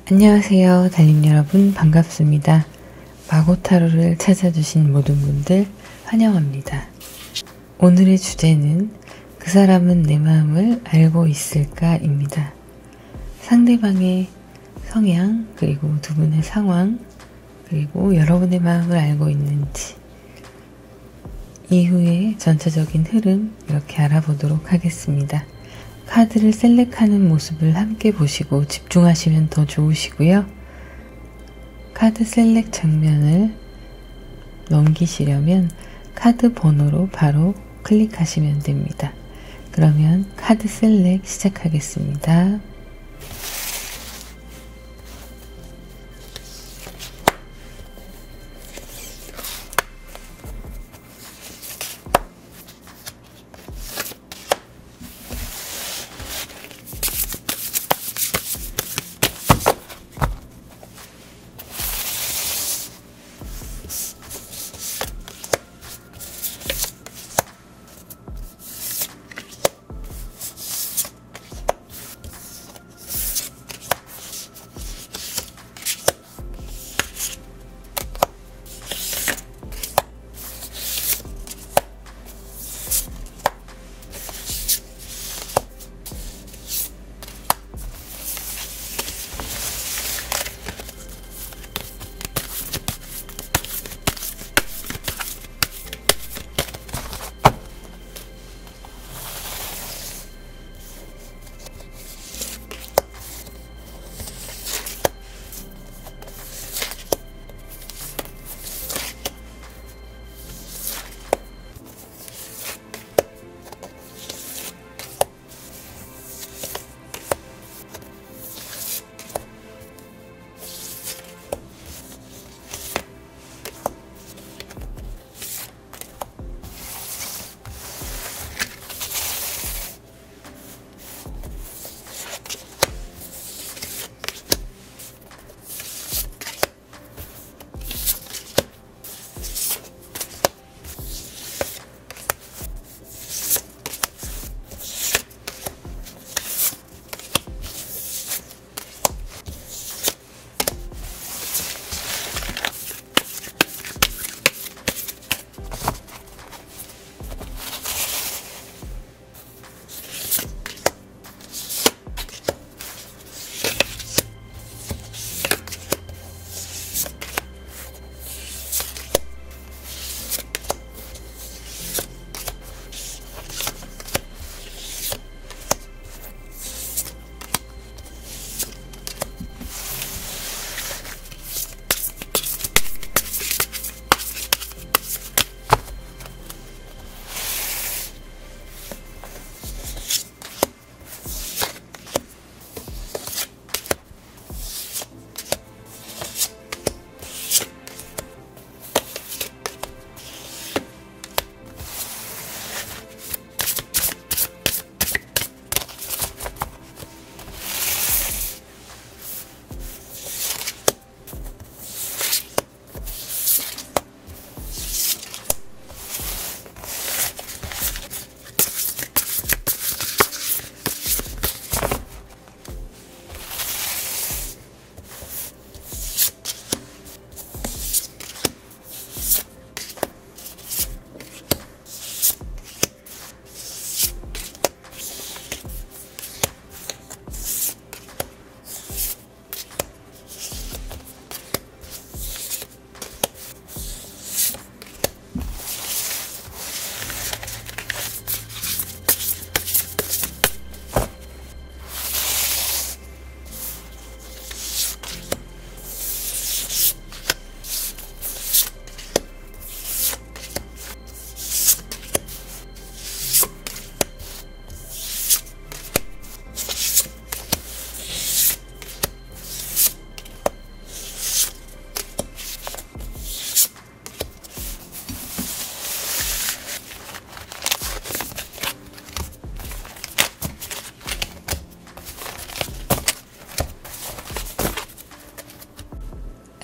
안녕하세요. 달님 여러분 반갑습니다. 마고타로를 찾아주신 모든 분들 환영합니다. 오늘의 주제는 그 사람은 내 마음을 알고 있을까 입니다. 상대방의 성향, 그리고 두 분의 상황, 그리고 여러분의 마음을 알고 있는지, 이후의 전체적인 흐름 이렇게 알아보도록 하겠습니다. 카드를 셀렉하는 모습을 함께 보시고 집중하시면 더 좋으시고요. 카드 셀렉 장면을 넘기시려면 카드 번호로 바로 클릭하시면 됩니다. 그러면 카드 셀렉 시작하겠습니다.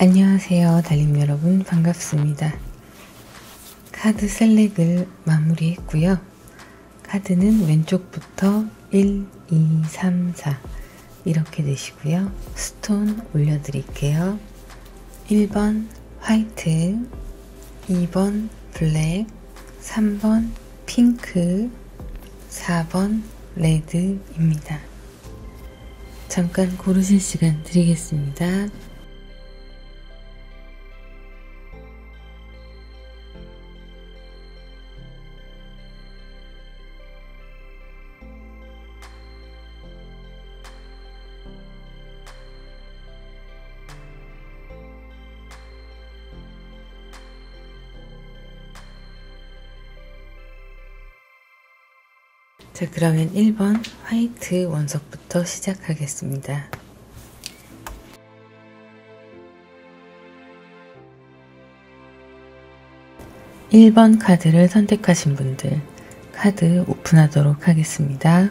안녕하세요. 달님 여러분 반갑습니다. 카드 셀렉을 마무리했고요. 카드는 왼쪽부터 1, 2, 3, 4 이렇게 내시고요. 스톤 올려드릴게요. 1번 화이트, 2번 블랙, 3번 핑크, 4번 레드입니다. 잠깐 고르실 시간 드리겠습니다. 자, 그러면 1번 화이트 원석부터 시작하겠습니다. (1번) 카드를 선택하신 분들 카드 오픈하도록 하겠습니다.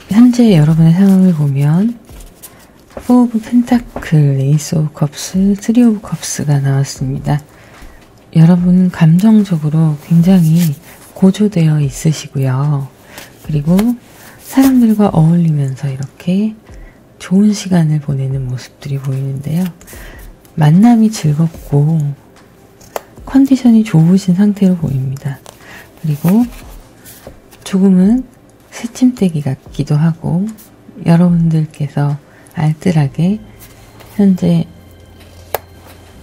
현재 여러분의 상황을 보면 4 오브 펜타클, 에이스 오브 컵스, 3 오브 컵스가 나왔습니다. 여러분 감정적으로 굉장히 고조되어 있으시고요. 그리고 사람들과 어울리면서 이렇게 좋은 시간을 보내는 모습들이 보이는데요. 만남이 즐겁고 컨디션이 좋으신 상태로 보입니다. 그리고 조금은 새침대기 같기도 하고 여러분들께서 알뜰하게 현재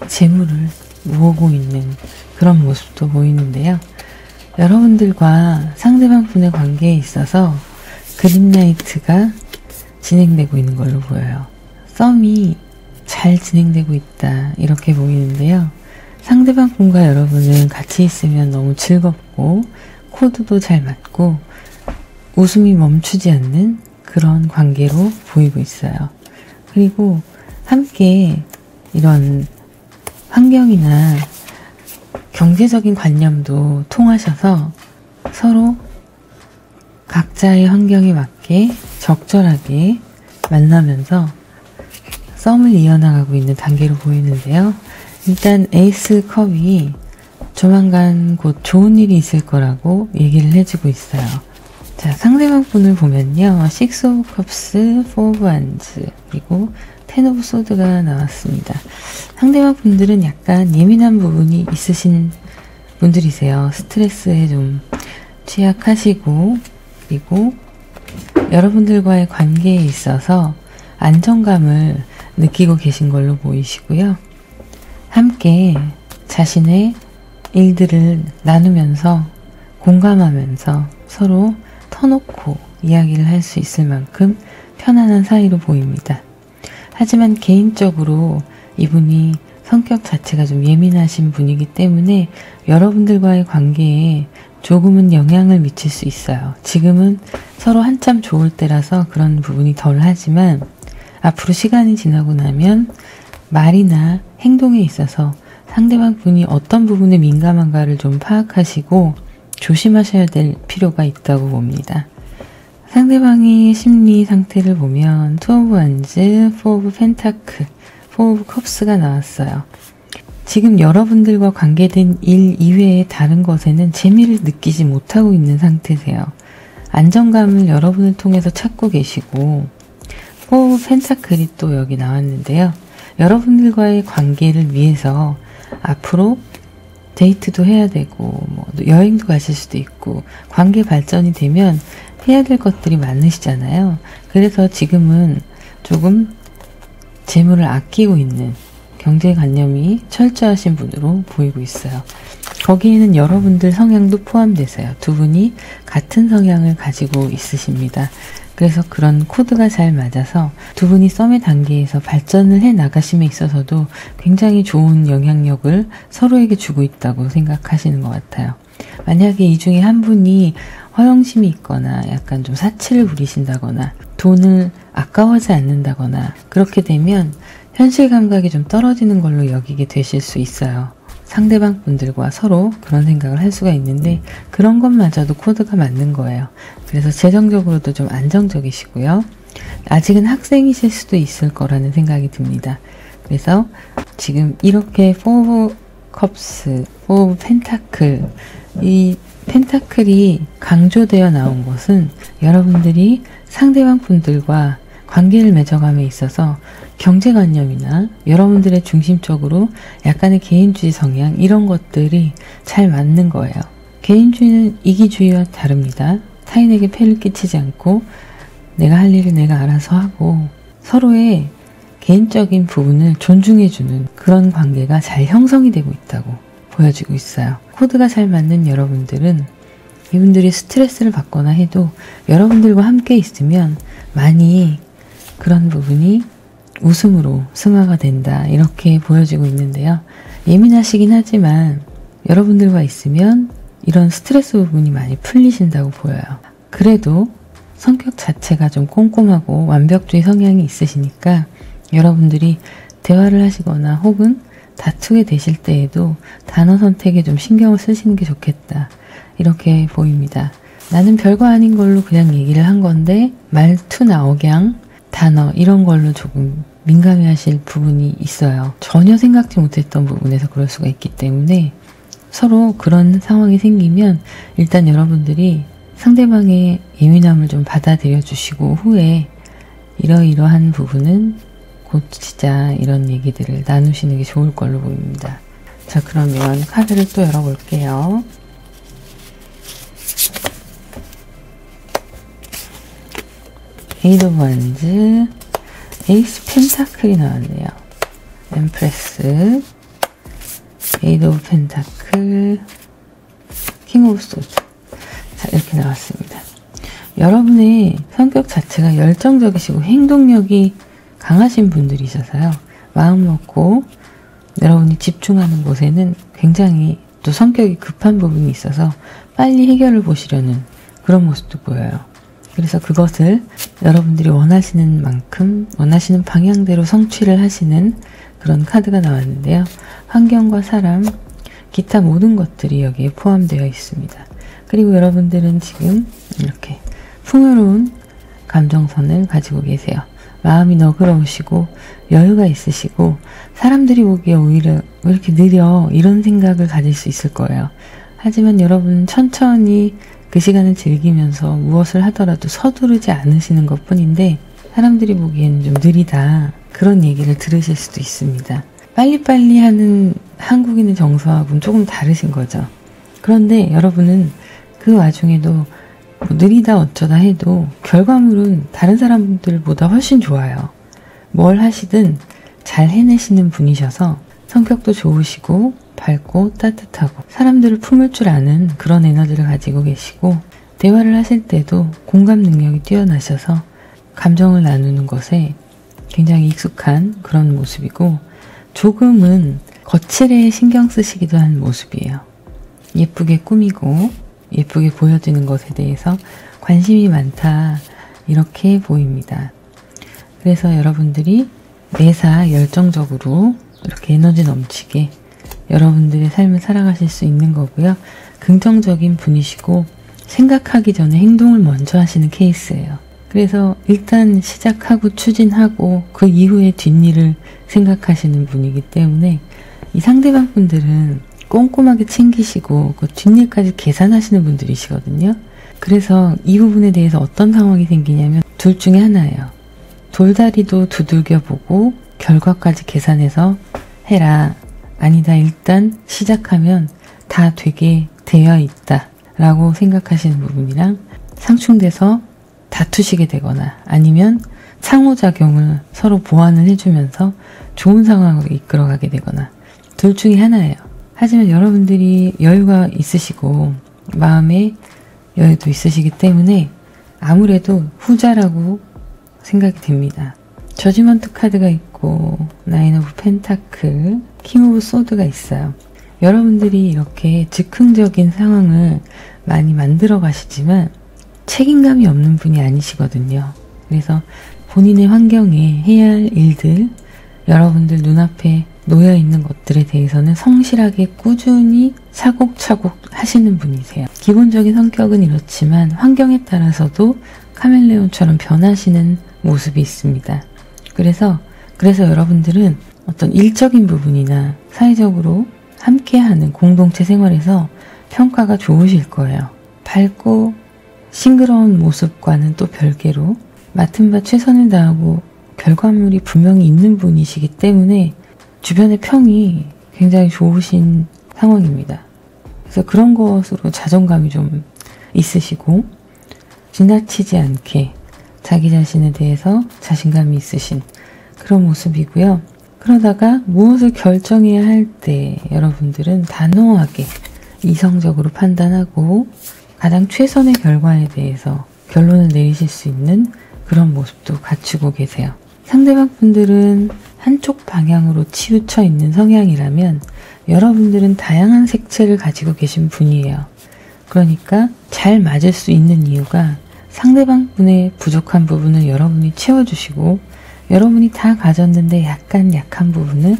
재물을 모으고 있는 그런 모습도 보이는데요. 여러분들과 상대방 분의 관계에 있어서 그린라이트가 진행되고 있는 걸로 보여요. 썸이 잘 진행되고 있다 이렇게 보이는데요. 상대방 분과 여러분은 같이 있으면 너무 즐겁고 코드도 잘 맞고 웃음이 멈추지 않는 그런 관계로 보이고 있어요. 그리고 함께 이런 환경이나 경제적인 관념도 통하셔서 서로 각자의 환경에 맞게 적절하게 만나면서 썸을 이어나가고 있는 단계로 보이는데요. 일단 에이스 컵이 조만간 곧 좋은 일이 있을 거라고 얘기를 해주고 있어요. 자, 상대방 분을 보면요. 6 오브 컵스, 4 오브 완즈, 그리고 10 오브 소드가 나왔습니다. 상대방 분들은 약간 예민한 부분이 있으신 분들이세요. 스트레스에 좀 취약하시고, 그리고 여러분들과의 관계에 있어서 안정감을 느끼고 계신 걸로 보이시고요. 함께 자신의 일들을 나누면서 공감하면서 서로 터놓고 이야기를 할 수 있을 만큼 편안한 사이로 보입니다. 하지만 개인적으로 이분이 성격 자체가 좀 예민하신 분이기 때문에 여러분들과의 관계에 조금은 영향을 미칠 수 있어요. 지금은 서로 한참 좋을 때라서 그런 부분이 덜 하지만 앞으로 시간이 지나고 나면 말이나 행동에 있어서 상대방 분이 어떤 부분에 민감한가를 좀 파악하시고 조심하셔야 될 필요가 있다고 봅니다. 상대방의 심리 상태를 보면 2 오브 완즈, 4 오브 펜타클, 4 오브 컵스가 나왔어요. 지금 여러분들과 관계된 일 이외의 다른 것에는 재미를 느끼지 못하고 있는 상태세요. 안정감을 여러분을 통해서 찾고 계시고 4 오브 펜타클이 또 여기 나왔는데요. 여러분들과의 관계를 위해서 앞으로 데이트도 해야 되고 뭐 여행도 가실 수도 있고 관계 발전이 되면 해야 될 것들이 많으시잖아요. 그래서 지금은 조금 재물을 아끼고 있는 경제관념이 철저하신 분으로 보이고 있어요. 거기에는 여러분들 성향도 포함되세요. 두 분이 같은 성향을 가지고 있으십니다. 그래서 그런 코드가 잘 맞아서 두 분이 썸의 단계에서 발전을 해 나가심에 있어서도 굉장히 좋은 영향력을 서로에게 주고 있다고 생각하시는 것 같아요. 만약에 이 중에 한 분이 허영심이 있거나 약간 좀 사치를 부리신다거나 돈을 아까워하지 않는다거나 그렇게 되면 현실 감각이 좀 떨어지는 걸로 여기게 되실 수 있어요. 상대방 분들과 서로 그런 생각을 할 수가 있는데 그런 것마저도 코드가 맞는 거예요. 그래서 재정적으로도 좀 안정적이시고요. 아직은 학생이실 수도 있을 거라는 생각이 듭니다. 그래서 지금 이렇게 4 컵스, 오 펜타클. 이 펜타클이 강조되어 나온 것은 여러분들이 상대방 분들과 관계를 맺어감에 있어서 경제관념이나 여러분들의 중심적으로 약간의 개인주의 성향 이런 것들이 잘 맞는 거예요. 개인주의는 이기주의와 다릅니다. 타인에게 폐를 끼치지 않고 내가 할 일을 내가 알아서 하고 서로의 개인적인 부분을 존중해주는 그런 관계가 잘 형성이 되고 있다고 보여지고 있어요. 코드가 잘 맞는 여러분들은 이분들이 스트레스를 받거나 해도 여러분들과 함께 있으면 많이 그런 부분이 웃음으로 승화가 된다 이렇게 보여지고 있는데요. 예민하시긴 하지만 여러분들과 있으면 이런 스트레스 부분이 많이 풀리신다고 보여요. 그래도 성격 자체가 좀 꼼꼼하고 완벽주의 성향이 있으시니까 여러분들이 대화를 하시거나 혹은 다투게 되실 때에도 단어 선택에 좀 신경을 쓰시는 게 좋겠다 이렇게 보입니다. 나는 별거 아닌 걸로 그냥 얘기를 한 건데 말투나 억양, 단어 이런 걸로 조금 민감해 하실 부분이 있어요. 전혀 생각지 못했던 부분에서 그럴 수가 있기 때문에 서로 그런 상황이 생기면 일단 여러분들이 상대방의 예민함을 좀 받아들여 주시고 후에 이러이러한 부분은 고치자 이런 얘기들을 나누시는 게 좋을 걸로 보입니다. 자, 그러면 카드를 또 열어볼게요. 에이드 오브 원즈, 에이스 펜타클이 나왔네요. 엠프레스, 에이드 오브 펜타클, 킹 오브 소드. 자, 이렇게 나왔습니다. 여러분의 성격 자체가 열정적이시고 행동력이 강하신 분들이셔서요. 마음 먹고 여러분이 집중하는 곳에는 굉장히 또 성격이 급한 부분이 있어서 빨리 해결을 보시려는 그런 모습도 보여요. 그래서 그것을 여러분들이 원하시는 만큼 원하시는 방향대로 성취를 하시는 그런 카드가 나왔는데요. 환경과 사람, 기타 모든 것들이 여기에 포함되어 있습니다. 그리고 여러분들은 지금 이렇게 풍요로운 감정선을 가지고 계세요. 마음이 너그러우시고 여유가 있으시고 사람들이 보기에 오히려 왜 이렇게 느려 이런 생각을 가질 수 있을 거예요. 하지만 여러분은 천천히 그 시간을 즐기면서 무엇을 하더라도 서두르지 않으시는 것 뿐인데 사람들이 보기에는 좀 느리다 그런 얘기를 들으실 수도 있습니다. 빨리빨리 하는 한국인의 정서하고는 조금 다르신 거죠. 그런데 여러분은 그 와중에도 뭐 느리다 어쩌다 해도 결과물은 다른 사람들보다 훨씬 좋아요. 뭘 하시든 잘 해내시는 분이셔서 성격도 좋으시고 밝고 따뜻하고 사람들을 품을 줄 아는 그런 에너지를 가지고 계시고 대화를 하실 때도 공감 능력이 뛰어나셔서 감정을 나누는 것에 굉장히 익숙한 그런 모습이고 조금은 거칠에 신경 쓰시기도 한 모습이에요. 예쁘게 꾸미고 예쁘게 보여지는 것에 대해서 관심이 많다 이렇게 보입니다. 그래서 여러분들이 매사 열정적으로 이렇게 에너지 넘치게 여러분들의 삶을 살아가실 수 있는 거고요. 긍정적인 분이시고 생각하기 전에 행동을 먼저 하시는 케이스예요. 그래서 일단 시작하고 추진하고 그 이후에 뒷일을 생각하시는 분이기 때문에 이 상대방 분들은 꼼꼼하게 챙기시고 그 뒷일까지 계산하시는 분들이시거든요. 그래서 이 부분에 대해서 어떤 상황이 생기냐면 둘 중에 하나예요. 돌다리도 두들겨보고 결과까지 계산해서 해라. 아니다. 일단 시작하면 다 되게 되어 있다 라고 생각하시는 부분이랑 상충돼서 다투시게 되거나 아니면 상호작용을 서로 보완을 해주면서 좋은 상황으로 이끌어가게 되거나 둘 중에 하나예요. 하지만 여러분들이 여유가 있으시고 마음에 여유도 있으시기 때문에 아무래도 후자라고 생각이 됩니다. 저지먼트 카드가 있고 나인 오브 펜타클, 킹 오브 소드가 있어요. 여러분들이 이렇게 즉흥적인 상황을 많이 만들어 가시지만 책임감이 없는 분이 아니시거든요. 그래서 본인의 환경에 해야 할 일들, 여러분들 눈앞에 놓여 있는 것들에 대해서는 성실하게 꾸준히 차곡차곡 하시는 분이세요. 기본적인 성격은 이렇지만 환경에 따라서도 카멜레온처럼 변하시는 모습이 있습니다. 그래서 여러분들은 어떤 일적인 부분이나 사회적으로 함께하는 공동체 생활에서 평가가 좋으실 거예요. 밝고 싱그러운 모습과는 또 별개로 맡은 바 최선을 다하고 결과물이 분명히 있는 분이시기 때문에 주변의 평이 굉장히 좋으신 상황입니다. 그래서 그런 것으로 자존감이 좀 있으시고 지나치지 않게 자기 자신에 대해서 자신감이 있으신 그런 모습이고요. 그러다가 무엇을 결정해야 할 때 여러분들은 단호하게 이성적으로 판단하고 가장 최선의 결과에 대해서 결론을 내리실 수 있는 그런 모습도 갖추고 계세요. 상대방 분들은 한쪽 방향으로 치우쳐 있는 성향이라면 여러분들은 다양한 색채를 가지고 계신 분이에요. 그러니까 잘 맞을 수 있는 이유가 상대방 분의 부족한 부분을 여러분이 채워주시고 여러분이 다 가졌는데 약간 약한 부분을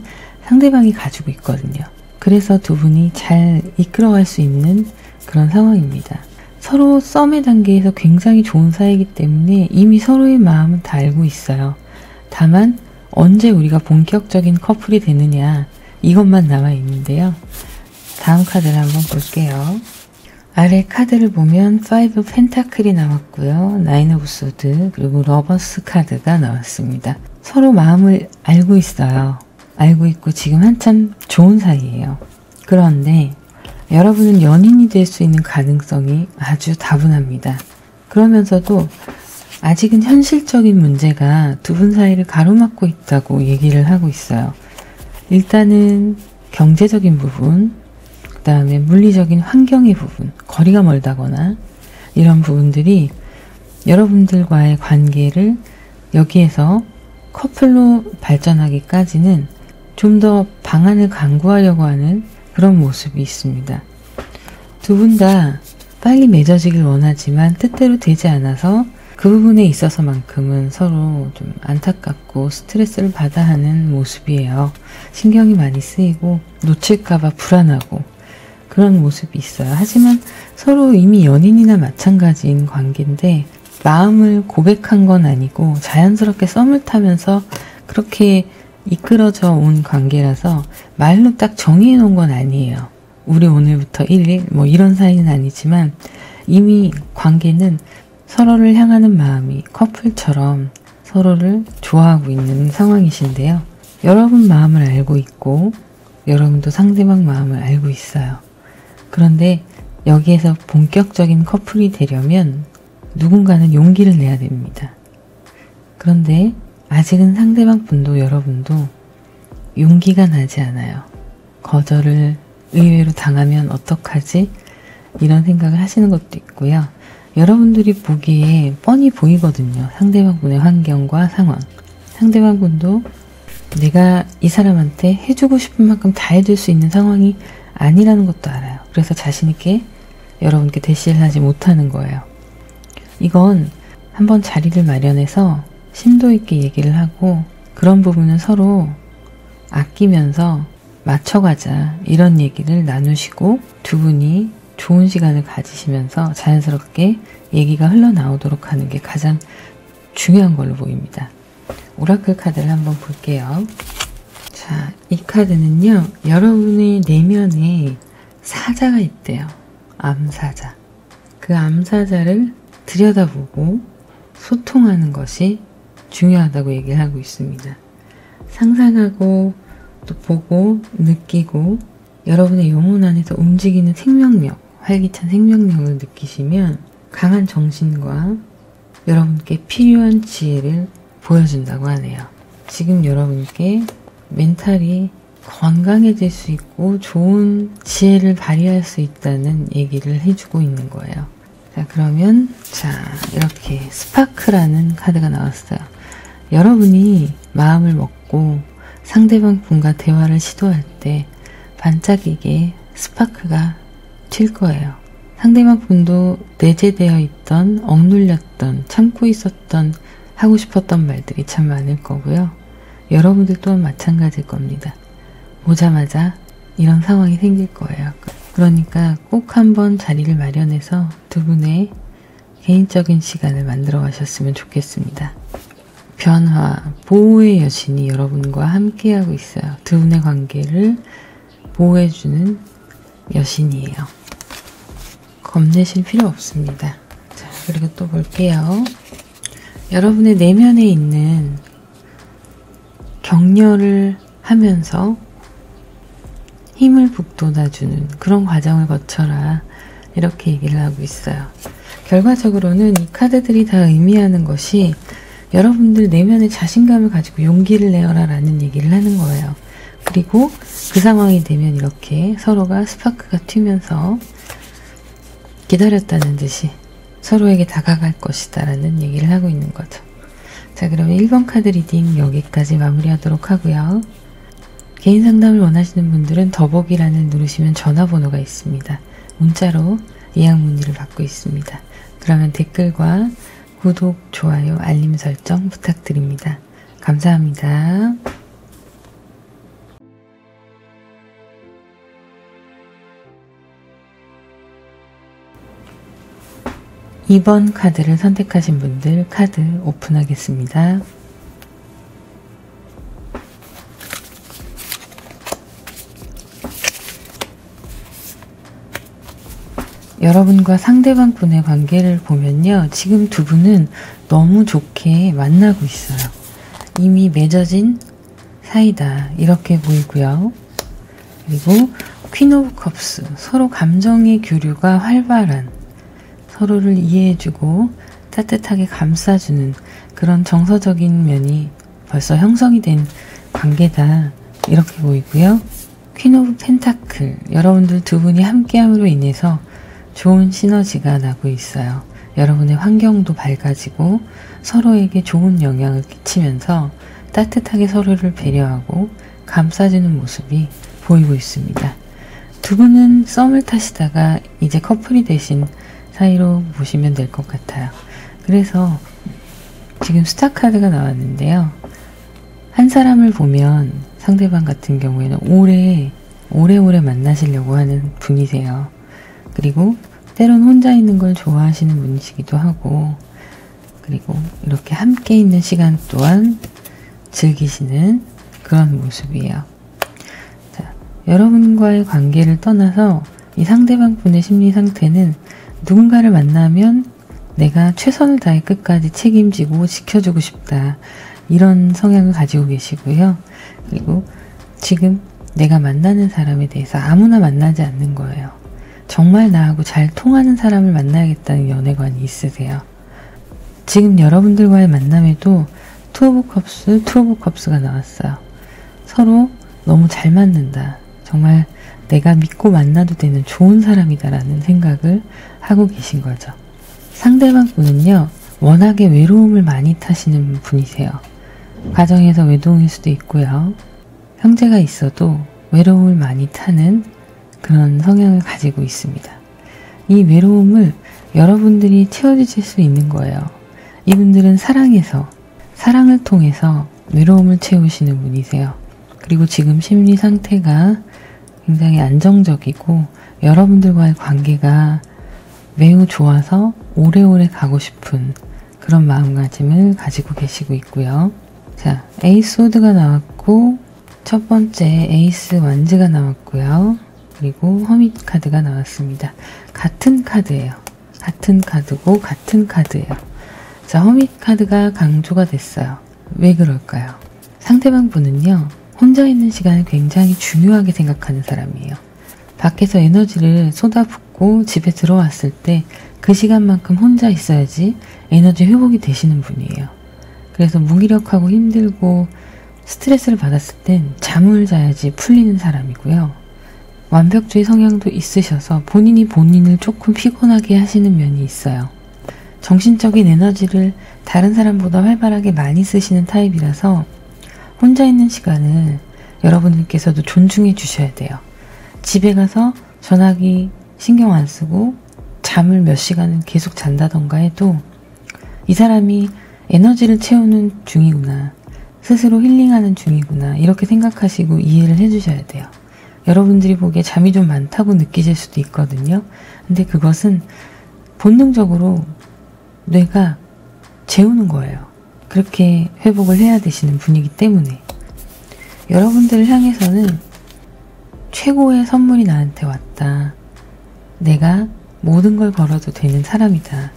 상대방이 가지고 있거든요. 그래서 두 분이 잘 이끌어갈 수 있는 그런 상황입니다. 서로 썸의 단계에서 굉장히 좋은 사이이기 때문에 이미 서로의 마음은 다 알고 있어요. 다만 언제 우리가 본격적인 커플이 되느냐 이것만 남아있는데요. 다음 카드를 한번 볼게요. 아래 카드를 보면 5 펜타클이 나왔고요. 9 오브 소드 그리고 러버스 카드가 나왔습니다. 서로 마음을 알고 있어요. 알고 있고 지금 한참 좋은 사이예요. 그런데 여러분은 연인이 될 수 있는 가능성이 아주 다분합니다. 그러면서도 아직은 현실적인 문제가 두 분 사이를 가로막고 있다고 얘기를 하고 있어요. 일단은 경제적인 부분, 그 다음에 물리적인 환경의 부분, 거리가 멀다거나 이런 부분들이 여러분들과의 관계를 여기에서 커플로 발전하기까지는 좀 더 방안을 강구하려고 하는 그런 모습이 있습니다. 두 분 다 빨리 맺어지길 원하지만 뜻대로 되지 않아서 그 부분에 있어서만큼은 서로 좀 안타깝고 스트레스를 받아 하는 모습이에요. 신경이 많이 쓰이고 놓칠까봐 불안하고 그런 모습이 있어요. 하지만 서로 이미 연인이나 마찬가지인 관계인데 마음을 고백한 건 아니고 자연스럽게 썸을 타면서 그렇게 이끌어져 온 관계라서 말로 딱 정의해 놓은 건 아니에요. 우리 오늘부터 1일 뭐 이런 사이는 아니지만 이미 관계는 서로를 향하는 마음이 커플처럼 서로를 좋아하고 있는 상황이신데요. 여러분 마음을 알고 있고 여러분도 상대방 마음을 알고 있어요. 그런데 여기에서 본격적인 커플이 되려면 누군가는 용기를 내야 됩니다. 그런데 아직은 상대방 분도 여러분도 용기가 나지 않아요. 거절을 의외로 당하면 어떡하지? 이런 생각을 하시는 것도 있고요. 여러분들이 보기에 뻔히 보이거든요. 상대방 분의 환경과 상황. 상대방 분도 내가 이 사람한테 해주고 싶은 만큼 다 해줄 수 있는 상황이 아니라는 것도 알아요. 그래서 자신있게 여러분께 대시를 하지 못하는 거예요. 이건 한번 자리를 마련해서 심도 있게 얘기를 하고 그런 부분은 서로 아끼면서 맞춰가자 이런 얘기를 나누시고 두 분이 좋은 시간을 가지시면서 자연스럽게 얘기가 흘러나오도록 하는 게 가장 중요한 걸로 보입니다. 오라클 카드를 한번 볼게요. 자, 이 카드는요. 여러분의 내면에 사자가 있대요. 암사자. 그 암사자를 들여다보고 소통하는 것이 중요하다고 얘기를 하고 있습니다. 상상하고 또 보고 느끼고 여러분의 영혼 안에서 움직이는 생명력, 활기찬 생명력을 느끼시면 강한 정신과 여러분께 필요한 지혜를 보여준다고 하네요. 지금 여러분께 멘탈이 건강해질 수 있고 좋은 지혜를 발휘할 수 있다는 얘기를 해주고 있는 거예요. 자, 그러면 이렇게 스파크라는 카드가 나왔어요. 여러분이 마음을 먹고 상대방 분과 대화를 시도할 때 반짝이게 스파크가 튈 거예요. 상대방 분도 내재되어 있던, 억눌렸던, 참고 있었던, 하고 싶었던 말들이 참 많을 거고요. 여러분들 또한 마찬가지일 겁니다. 보자마자 이런 상황이 생길 거예요. 그러니까 꼭 한번 자리를 마련해서 두 분의 개인적인 시간을 만들어 가셨으면 좋겠습니다. 변화, 보호의 여신이 여러분과 함께하고 있어요. 두 분의 관계를 보호해주는 여신이에요. 겁내실 필요 없습니다. 자, 그리고 또 볼게요. 여러분의 내면에 있는 격려를 하면서 힘을 북돋아주는 그런 과정을 거쳐라, 이렇게 얘기를 하고 있어요. 결과적으로는 이 카드들이 다 의미하는 것이 여러분들 내면의 자신감을 가지고 용기를 내어라 라는 얘기를 하는 거예요. 그리고 그 상황이 되면 이렇게 서로가 스파크가 튀면서 기다렸다는 듯이 서로에게 다가갈 것이다 라는 얘기를 하고 있는 거죠. 자, 그러면 1번 카드 리딩 여기까지 마무리하도록 하고요. 개인 상담을 원하시는 분들은 더보기란을 누르시면 전화번호가 있습니다. 문자로 예약 문의를 받고 있습니다. 그러면 댓글과 구독, 좋아요, 알림 설정 부탁드립니다. 감사합니다. 2번 카드를 선택하신 분들 카드 오픈하겠습니다. 여러분과 상대방 분의 관계를 보면요. 지금 두 분은 너무 좋게 만나고 있어요. 이미 맺어진 사이다, 이렇게 보이고요. 그리고 퀸 오브 컵스, 서로 감정의 교류가 활발한, 서로를 이해해주고 따뜻하게 감싸주는 그런 정서적인 면이 벌써 형성이 된 관계다, 이렇게 보이고요. 퀸 오브 펜타클, 여러분들 두 분이 함께함으로 인해서 좋은 시너지가 나고 있어요. 여러분의 환경도 밝아지고 서로에게 좋은 영향을 끼치면서 따뜻하게 서로를 배려하고 감싸주는 모습이 보이고 있습니다. 두 분은 썸을 타시다가 이제 커플이 되신 사이로 보시면 될 것 같아요. 그래서 지금 스타 카드가 나왔는데요. 한 사람을 보면 상대방 같은 경우에는 오래오래 만나시려고 하는 분이세요. 그리고 때론 혼자 있는 걸 좋아하시는 분이시기도 하고, 그리고 이렇게 함께 있는 시간 또한 즐기시는 그런 모습이에요. 자, 여러분과의 관계를 떠나서 이 상대방 분의 심리 상태는 누군가를 만나면 내가 최선을 다해 끝까지 책임지고 지켜주고 싶다, 이런 성향을 가지고 계시고요. 그리고 지금 내가 만나는 사람에 대해서 아무나 만나지 않는 거예요. 정말 나하고 잘 통하는 사람을 만나야겠다는 연애관이 있으세요. 지금 여러분들과의 만남에도 투 오브 컵스, 투 오브 컵스가 나왔어요. 서로 너무 잘 맞는다, 정말 내가 믿고 만나도 되는 좋은 사람이다라는 생각을 하고 계신 거죠. 상대방 분은요, 워낙에 외로움을 많이 타시는 분이세요. 가정에서 외동일 수도 있고요. 형제가 있어도 외로움을 많이 타는 그런 성향을 가지고 있습니다. 이 외로움을 여러분들이 채워주실 수 있는 거예요. 이분들은 사랑을 통해서 외로움을 채우시는 분이세요. 그리고 지금 심리 상태가 굉장히 안정적이고 여러분들과의 관계가 매우 좋아서 오래오래 가고 싶은 그런 마음가짐을 가지고 계시고 있고요. 자, 에이스 소드가 나왔고, 첫 번째 에이스 완즈가 나왔고요. 그리고 허밋 카드가 나왔습니다. 같은 카드예요. 같은 카드고 같은 카드예요. 자, 허밋 카드가 강조가 됐어요. 왜 그럴까요? 상대방 분은요, 혼자 있는 시간을 굉장히 중요하게 생각하는 사람이에요. 밖에서 에너지를 쏟아붓고 집에 들어왔을 때 그 시간만큼 혼자 있어야지 에너지 회복이 되시는 분이에요. 그래서 무기력하고 힘들고 스트레스를 받았을 땐 잠을 자야지 풀리는 사람이고요. 완벽주의 성향도 있으셔서 본인을 조금 피곤하게 하시는 면이 있어요. 정신적인 에너지를 다른 사람보다 활발하게 많이 쓰시는 타입이라서 혼자 있는 시간을 여러분들께서도 존중해 주셔야 돼요. 집에 가서 전화기 신경 안 쓰고 잠을 몇 시간은 계속 잔다던가 해도 이 사람이 에너지를 채우는 중이구나, 스스로 힐링하는 중이구나, 이렇게 생각하시고 이해를 해주셔야 돼요. 여러분들이 보기에 잠이 좀 많다고 느끼실 수도 있거든요. 근데 그것은 본능적으로 뇌가 재우는 거예요. 그렇게 회복을 해야 되시는 분이기 때문에 여러분들을 향해서는 최고의 선물이 나한테 왔다. 내가 모든 걸 걸어도 되는 사람이다.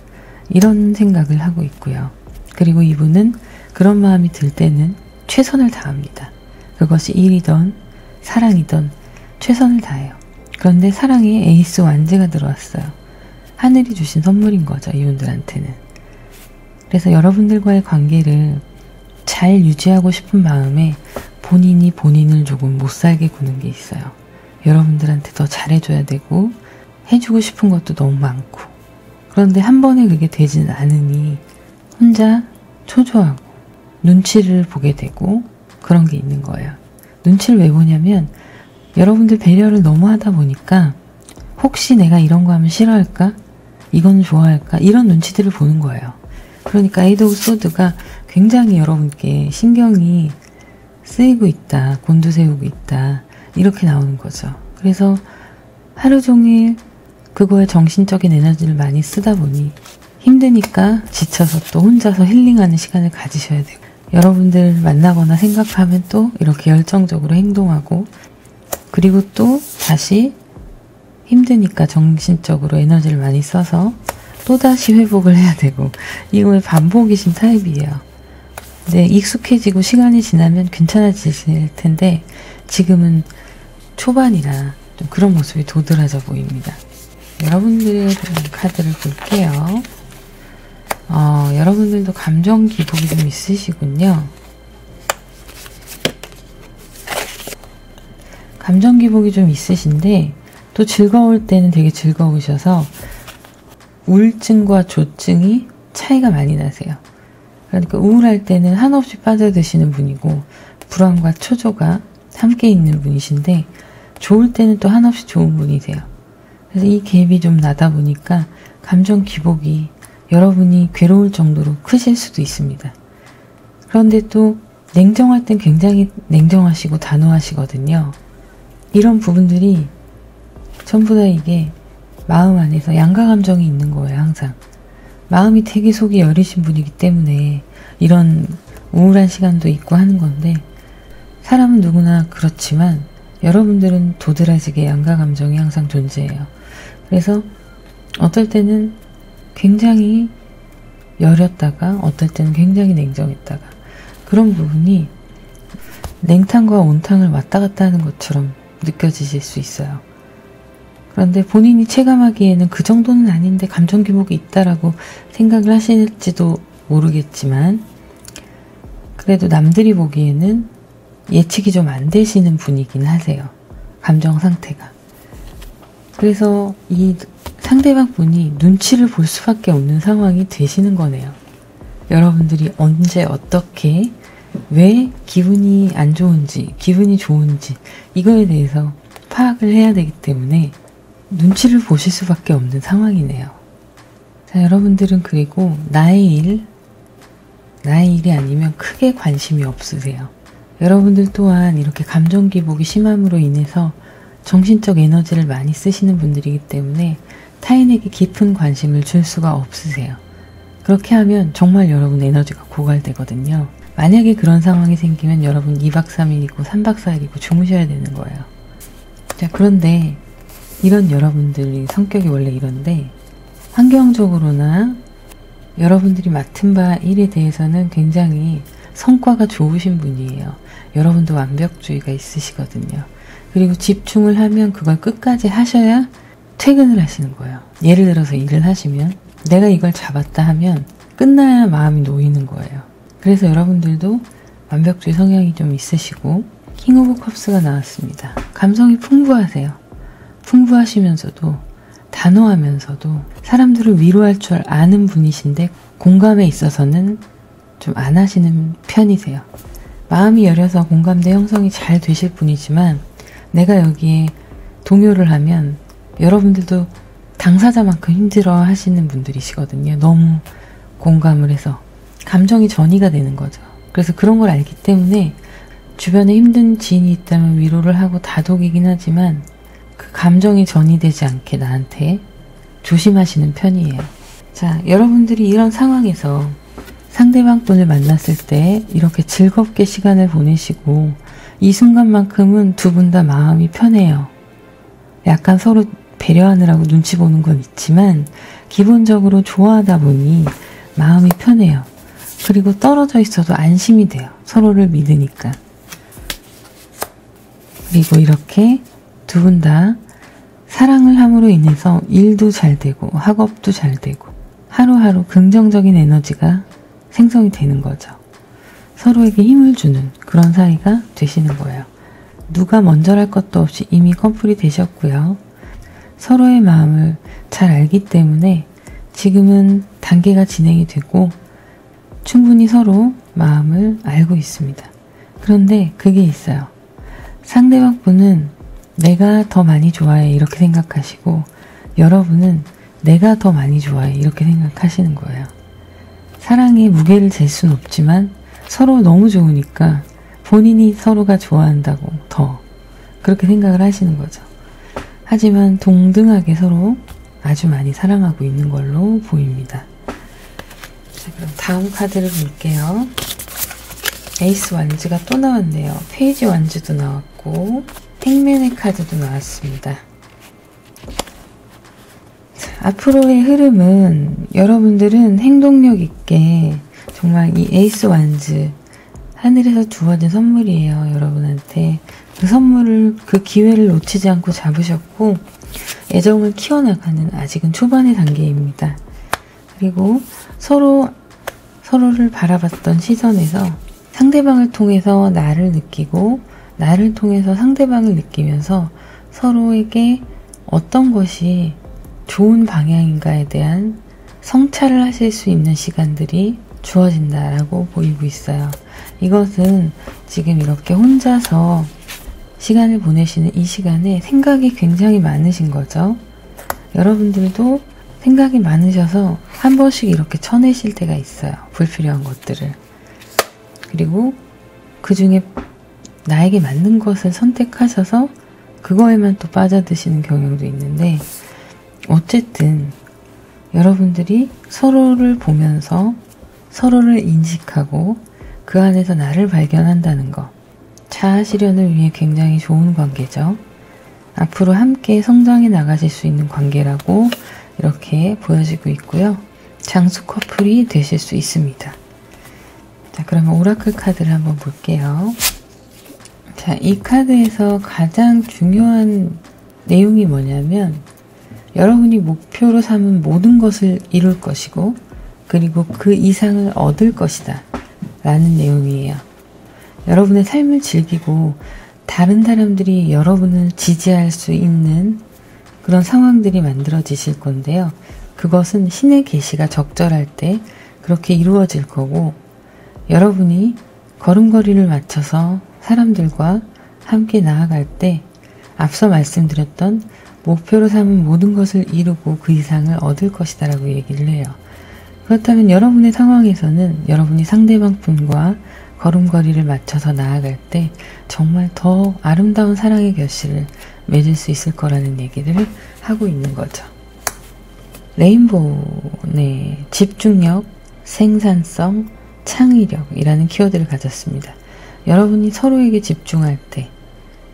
이런 생각을 하고 있고요. 그리고 이분은 그런 마음이 들 때는 최선을 다합니다. 그것이 일이든 사랑이든 최선을 다해요. 그런데 사랑에 에이스 완제가 들어왔어요. 하늘이 주신 선물인 거죠, 이분들한테는. 그래서 여러분들과의 관계를 잘 유지하고 싶은 마음에 본인이 본인을 조금 못살게 구는 게 있어요. 여러분들한테 더 잘해줘야 되고 해주고 싶은 것도 너무 많고, 그런데 한 번에 그게 되지는 않으니 혼자 초조하고 눈치를 보게 되고 그런 게 있는 거예요. 눈치를 왜 보냐면 여러분들 배려를 너무 하다 보니까 혹시 내가 이런 거 하면 싫어할까? 이건 좋아할까? 이런 눈치들을 보는 거예요. 그러니까 에이드 오브 소드가 굉장히 여러분께 신경이 쓰이고 있다, 곤두세우고 있다, 이렇게 나오는 거죠. 그래서 하루 종일 그거에 정신적인 에너지를 많이 쓰다 보니 힘드니까 지쳐서 또 혼자서 힐링하는 시간을 가지셔야 되고, 여러분들 만나거나 생각하면 또 이렇게 열정적으로 행동하고, 그리고 또 다시 힘드니까 정신적으로 에너지를 많이 써서 또다시 회복을 해야 되고, 이거의 반복이신 타입이에요. 근데 익숙해지고 시간이 지나면 괜찮아지실 텐데 지금은 초반이라 좀 그런 모습이 도드라져 보입니다. 여러분들의 카드를 볼게요. 여러분들도 감정 기복이 좀 있으시군요. 감정 기복이 좀 있으신데 또 즐거울 때는 되게 즐거우셔서 우울증과 조증이 차이가 많이 나세요. 그러니까 우울할 때는 한없이 빠져드시는 분이고 불안과 초조가 함께 있는 분이신데 좋을 때는 또 한없이 좋은 분이세요. 그래서 이 갭이 좀 나다 보니까 감정 기복이 여러분이 괴로울 정도로 크실 수도 있습니다. 그런데 또 냉정할 땐 굉장히 냉정하시고 단호하시거든요. 이런 부분들이 전부 다 이게 마음 안에서 양가 감정이 있는 거예요. 항상 마음이 되게 속이 여리신 분이기 때문에 이런 우울한 시간도 있고 하는 건데, 사람은 누구나 그렇지만 여러분들은 도드라지게 양가 감정이 항상 존재해요. 그래서 어떨 때는 굉장히 여렸다가 어떨 때는 굉장히 냉정했다가, 그런 부분이 냉탕과 온탕을 왔다 갔다 하는 것처럼 느껴지실 수 있어요. 그런데 본인이 체감하기에는 그 정도는 아닌데 감정 기복이 있다라고 생각을 하실지도 모르겠지만, 그래도 남들이 보기에는 예측이 좀 안 되시는 분이긴 하세요. 감정 상태가. 그래서 이 상대방 분이 눈치를 볼 수밖에 없는 상황이 되시는 거네요. 여러분들이 언제 어떻게 왜 기분이 안 좋은지 기분이 좋은지 이거에 대해서 파악을 해야 되기 때문에 눈치를 보실 수밖에 없는 상황이네요. 자, 여러분들은 그리고 나의 일이 아니면 크게 관심이 없으세요. 여러분들 또한 이렇게 감정 기복이 심함으로 인해서 정신적 에너지를 많이 쓰시는 분들이기 때문에 타인에게 깊은 관심을 줄 수가 없으세요. 그렇게 하면 정말 여러분 에너지가 고갈되거든요. 만약에 그런 상황이 생기면 여러분 2박 3일이고 3박 4일이고 주무셔야 되는 거예요. 자, 그런데 이런 여러분들이 성격이 원래 이런데 환경적으로나 여러분들이 맡은 바 일에 대해서는 굉장히 성과가 좋으신 분이에요. 여러분도 완벽주의가 있으시거든요. 그리고 집중을 하면 그걸 끝까지 하셔야 퇴근을 하시는 거예요. 예를 들어서 일을 하시면 내가 이걸 잡았다 하면 끝나야 마음이 놓이는 거예요. 그래서 여러분들도 완벽주의 성향이 좀 있으시고, 킹 오브 컵스가 나왔습니다. 감성이 풍부하세요. 풍부하시면서도 단호하면서도 사람들을 위로할 줄 아는 분이신데 공감에 있어서는 좀 안 하시는 편이세요. 마음이 여려서 공감대 형성이 잘 되실 분이지만 내가 여기에 동요를 하면 여러분들도 당사자만큼 힘들어 하시는 분들이시거든요. 너무 공감을 해서 감정이 전이가 되는 거죠. 그래서 그런 걸 알기 때문에 주변에 힘든 지인이 있다면 위로를 하고 다독이긴 하지만 그 감정이 전이되지 않게 나한테 조심하시는 편이에요. 자, 여러분들이 이런 상황에서 상대방 분을 만났을 때 이렇게 즐겁게 시간을 보내시고 이 순간만큼은 두 분 다 마음이 편해요. 약간 서로 배려하느라고 눈치 보는 건 있지만 기본적으로 좋아하다 보니 마음이 편해요. 그리고 떨어져 있어도 안심이 돼요. 서로를 믿으니까. 그리고 이렇게 두 분 다 사랑을 함으로 인해서 일도 잘 되고 학업도 잘 되고 하루하루 긍정적인 에너지가 생성이 되는 거죠. 서로에게 힘을 주는 그런 사이가 되시는 거예요. 누가 먼저랄 것도 없이 이미 커플이 되셨고요. 서로의 마음을 잘 알기 때문에 지금은 단계가 진행이 되고 충분히 서로 마음을 알고 있습니다. 그런데 그게 있어요. 상대방 분은 내가 더 많이 좋아해 이렇게 생각하시고 여러분은 내가 더 많이 좋아해 이렇게 생각하시는 거예요. 사랑에 무게를 잴 순 없지만 서로 너무 좋으니까 본인이 서로가 좋아한다고 더 그렇게 생각을 하시는 거죠. 하지만 동등하게 서로 아주 많이 사랑하고 있는 걸로 보입니다. 자, 그럼 다음 카드를 볼게요. 에이스 완즈가 또 나왔네요. 페이지 완즈도 나왔고 행맨의 카드도 나왔습니다. 자, 앞으로의 흐름은 여러분들은 행동력 있게 정말 이 에이스 완즈 하늘에서 주어진 선물이에요. 여러분한테 그 선물을 그 기회를 놓치지 않고 잡으셨고 애정을 키워나가는 아직은 초반의 단계입니다. 그리고 서로를 바라봤던 시선에서 상대방을 통해서 나를 느끼고 나를 통해서 상대방을 느끼면서 서로에게 어떤 것이 좋은 방향인가에 대한 성찰을 하실 수 있는 시간들이 주어진다라고 보이고 있어요. 이것은 지금 이렇게 혼자서 시간을 보내시는 이 시간에 생각이 굉장히 많으신 거죠. 여러분들도 생각이 많으셔서 한 번씩 이렇게 쳐내실 때가 있어요. 불필요한 것들을. 그리고 그 중에 나에게 맞는 것을 선택하셔서 그거에만 또 빠져드시는 경향도 있는데 어쨌든 여러분들이 서로를 보면서 서로를 인식하고 그 안에서 나를 발견한다는 것 자아 실현을 위해 굉장히 좋은 관계죠. 앞으로 함께 성장해 나가실 수 있는 관계라고 이렇게 보여지고 있고요. 장수 커플이 되실 수 있습니다. 자, 그러면 오라클 카드를 한번 볼게요. 자, 이 카드에서 가장 중요한 내용이 뭐냐면 여러분이 목표로 삼은 모든 것을 이룰 것이고 그리고 그 이상을 얻을 것이다 라는 내용이에요. 여러분의 삶을 즐기고 다른 사람들이 여러분을 지지할 수 있는 그런 상황들이 만들어지실 건데요. 그것은 신의 계시가 적절할 때 그렇게 이루어질 거고 여러분이 걸음걸이를 맞춰서 사람들과 함께 나아갈 때 앞서 말씀드렸던 목표로 삼은 모든 것을 이루고 그 이상을 얻을 것이다 라고 얘기를 해요. 그렇다면 여러분의 상황에서는 여러분이 상대방 분과 걸음걸이를 맞춰서 나아갈 때 정말 더 아름다운 사랑의 결실을 맺을 수 있을 거라는 얘기를 하고 있는 거죠. 레인보우의 집중력, 생산성, 창의력이라는 키워드를 가졌습니다. 여러분이 서로에게 집중할 때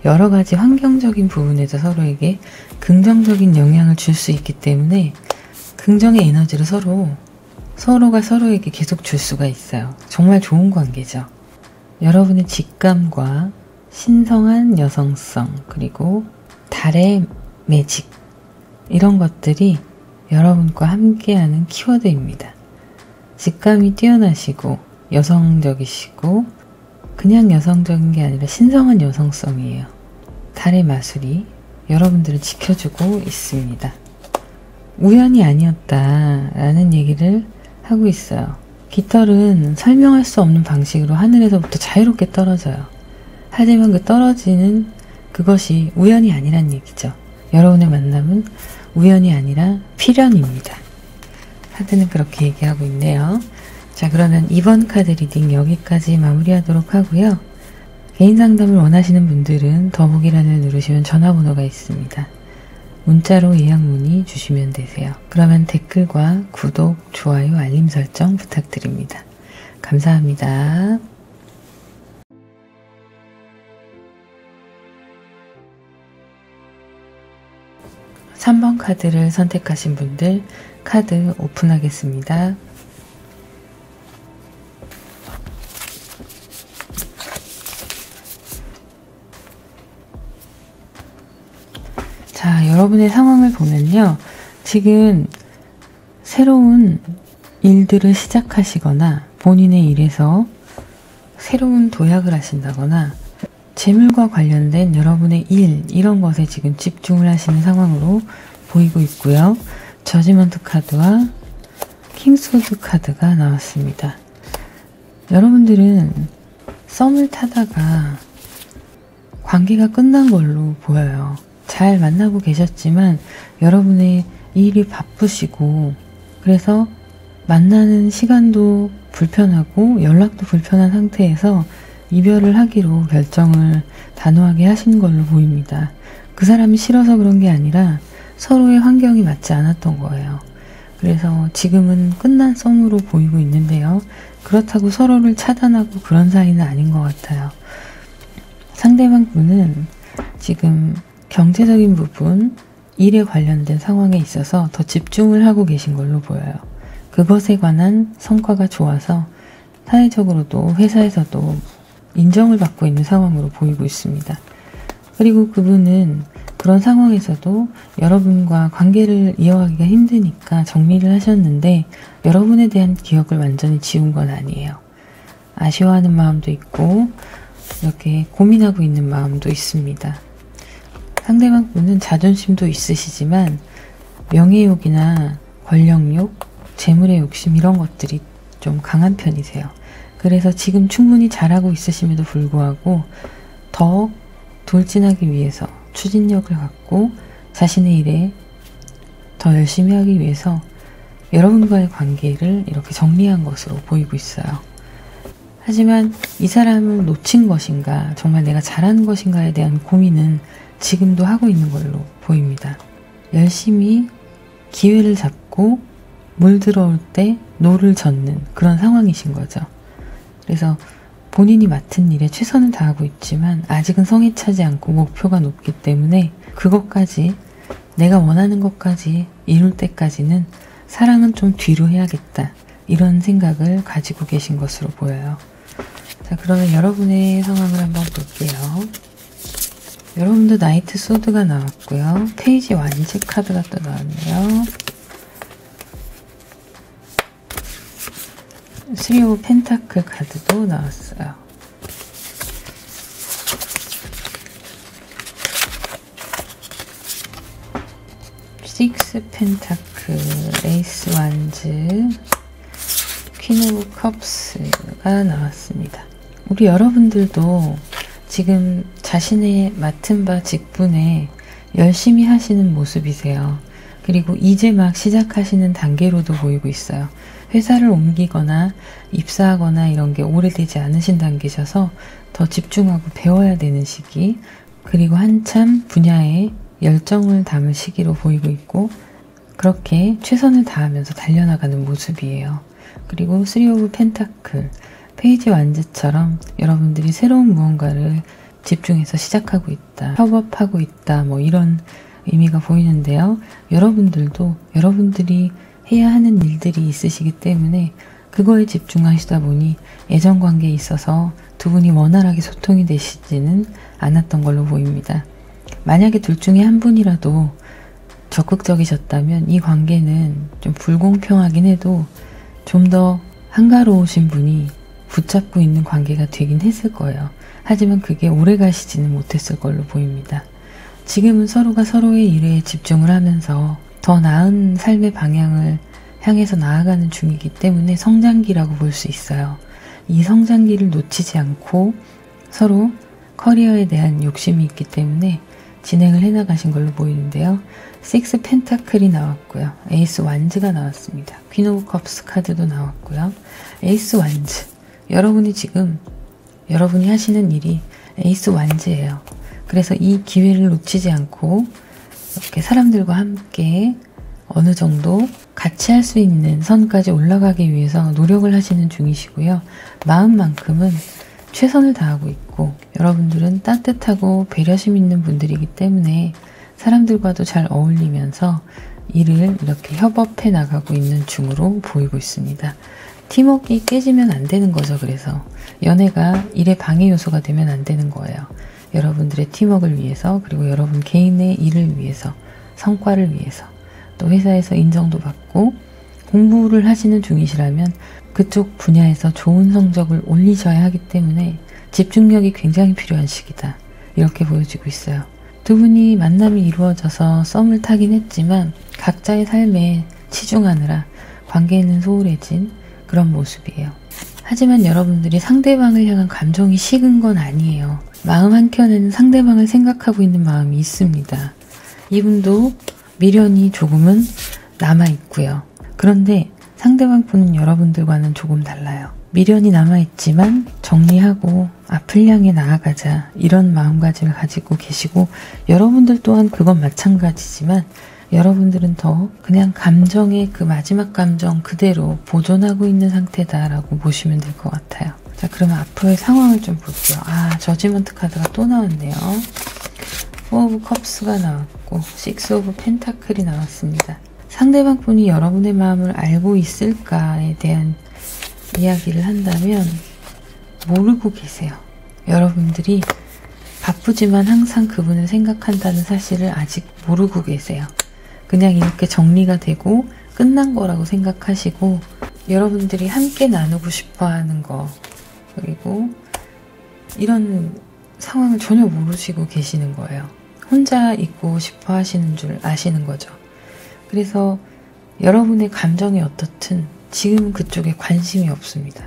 여러 가지 환경적인 부분에서 서로에게 긍정적인 영향을 줄 수 있기 때문에 긍정의 에너지를 서로가 서로에게 계속 줄 수가 있어요. 정말 좋은 관계죠. 여러분의 직감과 신성한 여성성 그리고 달의 매직 이런 것들이 여러분과 함께하는 키워드입니다. 직감이 뛰어나시고 여성적이시고 그냥 여성적인 게 아니라 신성한 여성성이에요. 달의 마술이 여러분들을 지켜주고 있습니다. 우연이 아니었다라는 얘기를 하고 있어요. 깃털은 설명할 수 없는 방식으로 하늘에서부터 자유롭게 떨어져요. 하지만 그 떨어지는 그것이 우연이 아니란 얘기죠. 여러분의 만남은 우연이 아니라 필연입니다. 카드는 그렇게 얘기하고 있네요. 자, 그러면 이번 카드 리딩 여기까지 마무리하도록 하고요. 개인 상담을 원하시는 분들은 더보기란을 누르시면 전화번호가 있습니다. 문자로 예약 문의 주시면 되세요. 그러면 댓글과 구독, 좋아요, 알림 설정 부탁드립니다. 감사합니다. 3번 카드를 선택하신 분들 카드 오픈하겠습니다. 자, 여러분의 상황을 보면요. 지금 새로운 일들을 시작하시거나 본인의 일에서 새로운 도약을 하신다거나 재물과 관련된 여러분의 일, 이런 것에 지금 집중을 하시는 상황으로 보이고 있고요. 저지먼트 카드와 킹스워드 카드가 나왔습니다. 여러분들은 썸을 타다가 관계가 끝난 걸로 보여요. 잘 만나고 계셨지만 여러분의 일이 바쁘시고 그래서 만나는 시간도 불편하고 연락도 불편한 상태에서 이별을 하기로 결정을 단호하게 하신 걸로 보입니다. 그 사람이 싫어서 그런 게 아니라 서로의 환경이 맞지 않았던 거예요. 그래서 지금은 끝난 썸으로 보이고 있는데요. 그렇다고 서로를 차단하고 그런 사이는 아닌 것 같아요. 상대방 분은 지금 경제적인 부분, 일에 관련된 상황에 있어서 더 집중을 하고 계신 걸로 보여요. 그것에 관한 성과가 좋아서 사회적으로도 회사에서도 인정을 받고 있는 상황으로 보이고 있습니다. 그리고 그분은 그런 상황에서도 여러분과 관계를 이어가기가 힘드니까 정리를 하셨는데 여러분에 대한 기억을 완전히 지운 건 아니에요. 아쉬워하는 마음도 있고 이렇게 고민하고 있는 마음도 있습니다. 상대방 분은 자존심도 있으시지만 명예욕이나 권력욕, 재물의 욕심 이런 것들이 좀 강한 편이세요. 그래서 지금 충분히 잘하고 있으심에도 불구하고 더 돌진하기 위해서 추진력을 갖고 자신의 일에 더 열심히 하기 위해서 여러분과의 관계를 이렇게 정리한 것으로 보이고 있어요. 하지만 이 사람을 놓친 것인가, 정말 내가 잘하는 것인가에 대한 고민은 지금도 하고 있는 걸로 보입니다. 열심히 기회를 잡고 물 들어올 때 노를 젓는 그런 상황이신 거죠. 그래서 본인이 맡은 일에 최선을 다하고 있지만 아직은 성에 차지 않고 목표가 높기 때문에 그것까지, 내가 원하는 것까지 이룰 때까지는 사랑은 좀 뒤로 해야겠다, 이런 생각을 가지고 계신 것으로 보여요. 자, 그러면 여러분의 상황을 한번 볼게요. 여러분도 나이트 소드가 나왔고요. 페이지 완지 카드가 또 나왔네요. 3 오브 펜타클 카드도 나왔어요. 식스 펜타클, 에이스 완즈, 퀸 오브 컵스가 나왔습니다. 우리 여러분들도 지금 자신의 맡은 바 직분에 열심히 하시는 모습이세요. 그리고 이제 막 시작하시는 단계로도 보이고 있어요. 회사를 옮기거나 입사하거나 이런 게 오래되지 않으신 단계셔서 더 집중하고 배워야 되는 시기, 그리고 한참 분야에 열정을 담을 시기로 보이고 있고 그렇게 최선을 다하면서 달려나가는 모습이에요. 그리고 3 오브 펜타클, 페이지 완즈처럼 여러분들이 새로운 무언가를 집중해서 시작하고 있다, 협업하고 있다, 뭐 이런 의미가 보이는데요. 여러분들도 여러분들이 해야 하는 일들이 있으시기 때문에 그거에 집중하시다 보니 애정관계에 있어서 두 분이 원활하게 소통이 되시지는 않았던 걸로 보입니다. 만약에 둘 중에 한 분이라도 적극적이셨다면 이 관계는 좀 불공평하긴 해도 좀 더 한가로우신 분이 붙잡고 있는 관계가 되긴 했을 거예요. 하지만 그게 오래 가시지는 못했을 걸로 보입니다. 지금은 서로가 서로의 일에 집중을 하면서 더 나은 삶의 방향을 향해서 나아가는 중이기 때문에 성장기라고 볼 수 있어요. 이 성장기를 놓치지 않고 서로 커리어에 대한 욕심이 있기 때문에 진행을 해나가신 걸로 보이는데요. 6 펜타클이 나왔고요. 에이스 완즈가 나왔습니다. 퀸 오브 컵스 카드도 나왔고요. 에이스 완즈, 여러분이 지금 여러분이 하시는 일이 에이스 완즈예요. 그래서 이 기회를 놓치지 않고 이렇게 사람들과 함께 어느 정도 같이 할 수 있는 선까지 올라가기 위해서 노력을 하시는 중이시고요. 마음만큼은 최선을 다하고 있고 여러분들은 따뜻하고 배려심 있는 분들이기 때문에 사람들과도 잘 어울리면서 일을 이렇게 협업해 나가고 있는 중으로 보이고 있습니다. 팀워크가 깨지면 안 되는 거죠. 그래서 연애가 일의 방해 요소가 되면 안 되는 거예요. 여러분들의 팀워크를 위해서, 그리고 여러분 개인의 일을 위해서, 성과를 위해서, 또 회사에서 인정도 받고 공부를 하시는 중이시라면 그쪽 분야에서 좋은 성적을 올리셔야 하기 때문에 집중력이 굉장히 필요한 시기다. 이렇게 보여지고 있어요. 두 분이 만남이 이루어져서 썸을 타긴 했지만 각자의 삶에 치중하느라 관계는 소홀해진 그런 모습이에요. 하지만 여러분들이 상대방을 향한 감정이 식은 건 아니에요. 마음 한켠에는 상대방을 생각하고 있는 마음이 있습니다. 이분도 미련이 조금은 남아있고요. 그런데 상대방 분은 여러분들과는 조금 달라요. 미련이 남아있지만 정리하고 앞을 향해 나아가자, 이런 마음가짐을 가지고 계시고, 여러분들 또한 그건 마찬가지지만 여러분들은 더 그냥 감정의 그 마지막 감정 그대로 보존하고 있는 상태다라고 보시면 될 것 같아요. 자, 그러면 앞으로의 상황을 좀 볼게요. 저지먼트 카드가 또 나왔네요. 4 오브 컵스가 나왔고 6 오브 펜타클이 나왔습니다. 상대방 분이 여러분의 마음을 알고 있을까에 대한 이야기를 한다면 모르고 계세요. 여러분들이 바쁘지만 항상 그분을 생각한다는 사실을 아직 모르고 계세요. 그냥 이렇게 정리가 되고 끝난 거라고 생각하시고, 여러분들이 함께 나누고 싶어 하는 거, 그리고 이런 상황을 전혀 모르시고 계시는 거예요. 혼자 있고 싶어 하시는 줄 아시는 거죠. 그래서 여러분의 감정이 어떻든 지금 그쪽에 관심이 없습니다.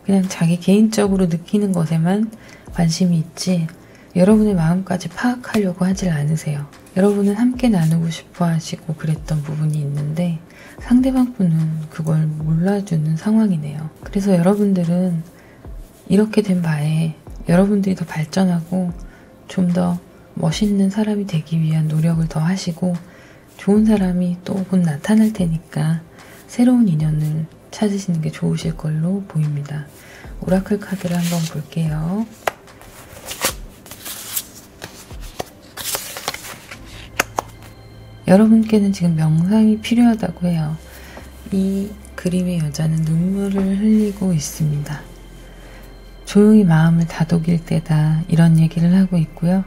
그냥 자기 개인적으로 느끼는 것에만 관심이 있지 여러분의 마음까지 파악하려고 하질 않으세요. 여러분은 함께 나누고 싶어 하시고 그랬던 부분이 있는데 상대방 분은 그걸 몰라주는 상황이네요. 그래서 여러분들은 이렇게 된 바에 여러분들이 더 발전하고 좀 더 멋있는 사람이 되기 위한 노력을 더 하시고, 좋은 사람이 또 곧 나타날 테니까 새로운 인연을 찾으시는 게 좋으실 걸로 보입니다. 오라클 카드를 한번 볼게요. 여러분께는 지금 명상이 필요하다고 해요. 이 그림의 여자는 눈물을 흘리고 있습니다. 조용히 마음을 다독일 때다, 이런 얘기를 하고 있고요.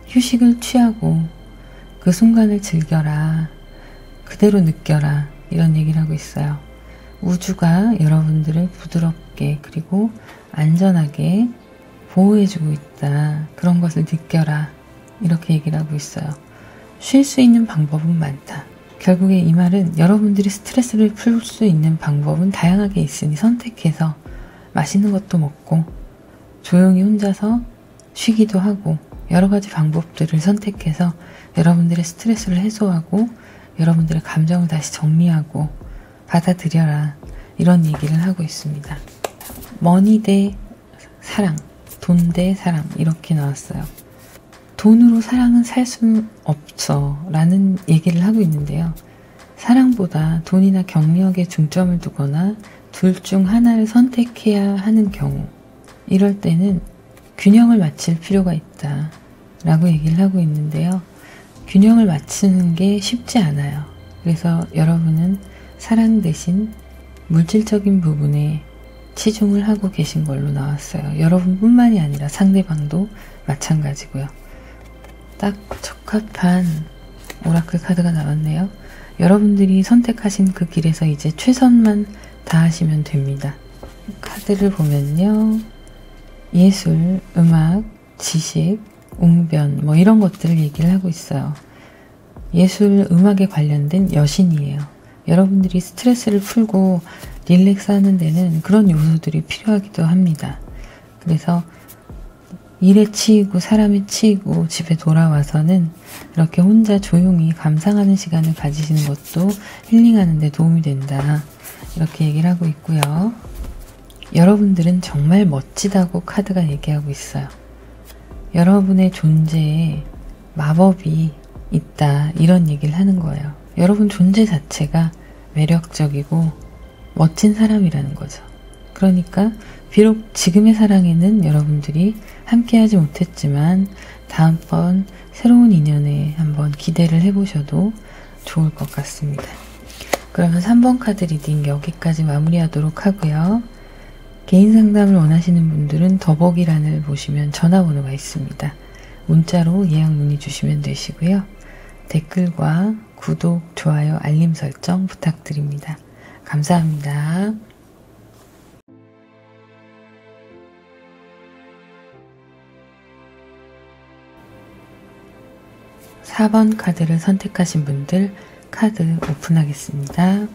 휴식을 취하고 그 순간을 즐겨라, 그대로 느껴라, 이런 얘기를 하고 있어요. 우주가 여러분들을 부드럽게 그리고 안전하게 보호해주고 있다, 그런 것을 느껴라, 이렇게 얘기를 하고 있어요. 쉴 수 있는 방법은 많다. 결국에 이 말은 여러분들이 스트레스를 풀 수 있는 방법은 다양하게 있으니 선택해서 맛있는 것도 먹고 조용히 혼자서 쉬기도 하고 여러 가지 방법들을 선택해서 여러분들의 스트레스를 해소하고 여러분들의 감정을 다시 정리하고 받아들여라, 이런 얘기를 하고 있습니다. 머니 대 사랑, 돈 대 사랑, 이렇게 나왔어요. 돈으로 사랑은 살 수 없어 라는 얘기를 하고 있는데요. 사랑보다 돈이나 경력에 중점을 두거나 둘 중 하나를 선택해야 하는 경우, 이럴 때는 균형을 맞출 필요가 있다 라고 얘기를 하고 있는데요. 균형을 맞추는 게 쉽지 않아요. 그래서 여러분은 사랑 대신 물질적인 부분에 치중을 하고 계신 걸로 나왔어요. 여러분뿐만이 아니라 상대방도 마찬가지고요. 딱 적합한 오라클 카드가 나왔네요. 여러분들이 선택하신 그 길에서 이제 최선만 다하시면 됩니다. 카드를 보면요. 예술, 음악, 지식, 웅변, 뭐 이런 것들을 얘기를 하고 있어요. 예술, 음악에 관련된 여신이에요. 여러분들이 스트레스를 풀고 릴렉스 하는 데는 그런 요소들이 필요하기도 합니다. 그래서 일에 치이고 사람에 치이고 집에 돌아와서는 이렇게 혼자 조용히 감상하는 시간을 가지시는 것도 힐링하는 데 도움이 된다, 이렇게 얘기를 하고 있고요. 여러분들은 정말 멋지다고 카드가 얘기하고 있어요. 여러분의 존재에 마법이 있다, 이런 얘기를 하는 거예요. 여러분 존재 자체가 매력적이고 멋진 사람이라는 거죠. 그러니까 비록 지금의 사랑에는 여러분들이 함께하지 못했지만 다음번 새로운 인연에 한번 기대를 해보셔도 좋을 것 같습니다. 그러면 3번 카드 리딩 여기까지 마무리하도록 하고요. 개인 상담을 원하시는 분들은 더보기란을 보시면 전화번호가 있습니다. 문자로 예약 문의 주시면 되시고요. 댓글과 구독, 좋아요, 알림 설정 부탁드립니다. 감사합니다. 4번 카드를 선택하신 분들 카드 오픈하겠습니다.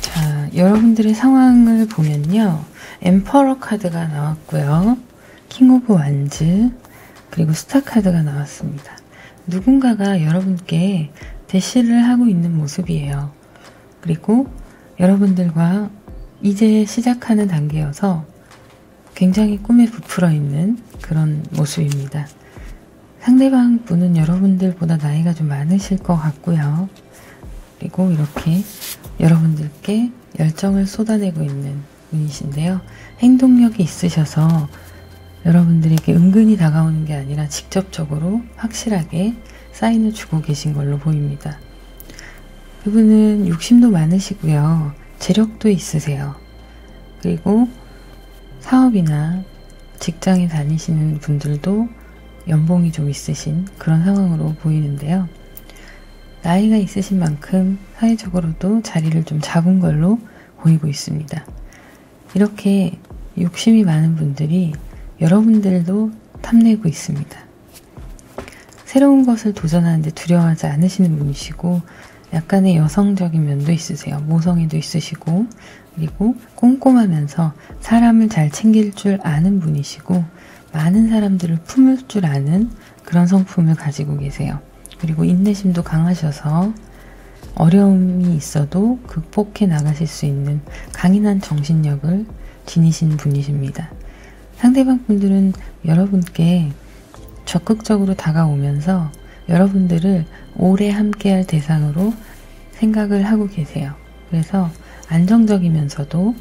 자, 여러분들의 상황을 보면요. 엠퍼러 카드가 나왔고요. 킹 오브 완즈, 그리고 스타 카드가 나왔습니다. 누군가가 여러분께 대시를 하고 있는 모습이에요. 그리고 여러분들과 이제 시작하는 단계여서 굉장히 꿈에 부풀어 있는 그런 모습입니다. 상대방 분은 여러분들보다 나이가 좀 많으실 것 같고요. 그리고 이렇게 여러분들께 열정을 쏟아내고 있는 분이신데요. 행동력이 있으셔서 여러분들에게 은근히 다가오는 게 아니라 직접적으로 확실하게 사인을 주고 계신 걸로 보입니다. 그분은 욕심도 많으시고요. 재력도 있으세요. 그리고 사업이나 직장에 다니시는 분들도 연봉이 좀 있으신 그런 상황으로 보이는데요. 나이가 있으신 만큼 사회적으로도 자리를 좀 잡은 걸로 보이고 있습니다. 이렇게 욕심이 많은 분들이 여러분들도 탐내고 있습니다. 새로운 것을 도전하는데 두려워하지 않으시는 분이시고 약간의 여성적인 면도 있으세요. 모성애도 있으시고 그리고 꼼꼼하면서 사람을 잘 챙길 줄 아는 분이시고 많은 사람들을 품을 줄 아는 그런 성품을 가지고 계세요. 그리고 인내심도 강하셔서 어려움이 있어도 극복해 나가실 수 있는 강인한 정신력을 지니신 분이십니다. 상대방 분들은 여러분께 적극적으로 다가오면서 여러분들을 오래 함께할 대상으로 생각을 하고 계세요. 그래서 안정적이면서도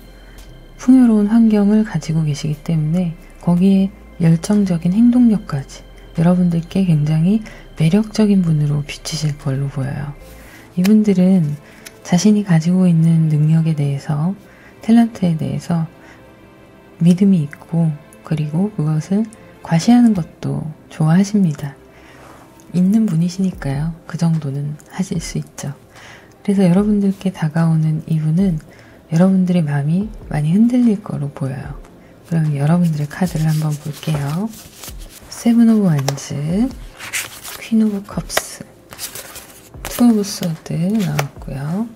풍요로운 환경을 가지고 계시기 때문에 거기에 열정적인 행동력까지 여러분들께 굉장히 매력적인 분으로 비치실 걸로 보여요. 이분들은 자신이 가지고 있는 능력에 대해서, 탤런트에 대해서 믿음이 있고 그리고 그것을 과시하는 것도 좋아하십니다. 있는 분이시니까요. 그 정도는 하실 수 있죠. 그래서 여러분들께 다가오는 이분은 여러분들의 마음이 많이 흔들릴 거로 보여요. 그럼 여러분들의 카드를 한번 볼게요. 세븐 오브 완즈, 퀸 오브 컵스, 투 오브 소드 나왔고요.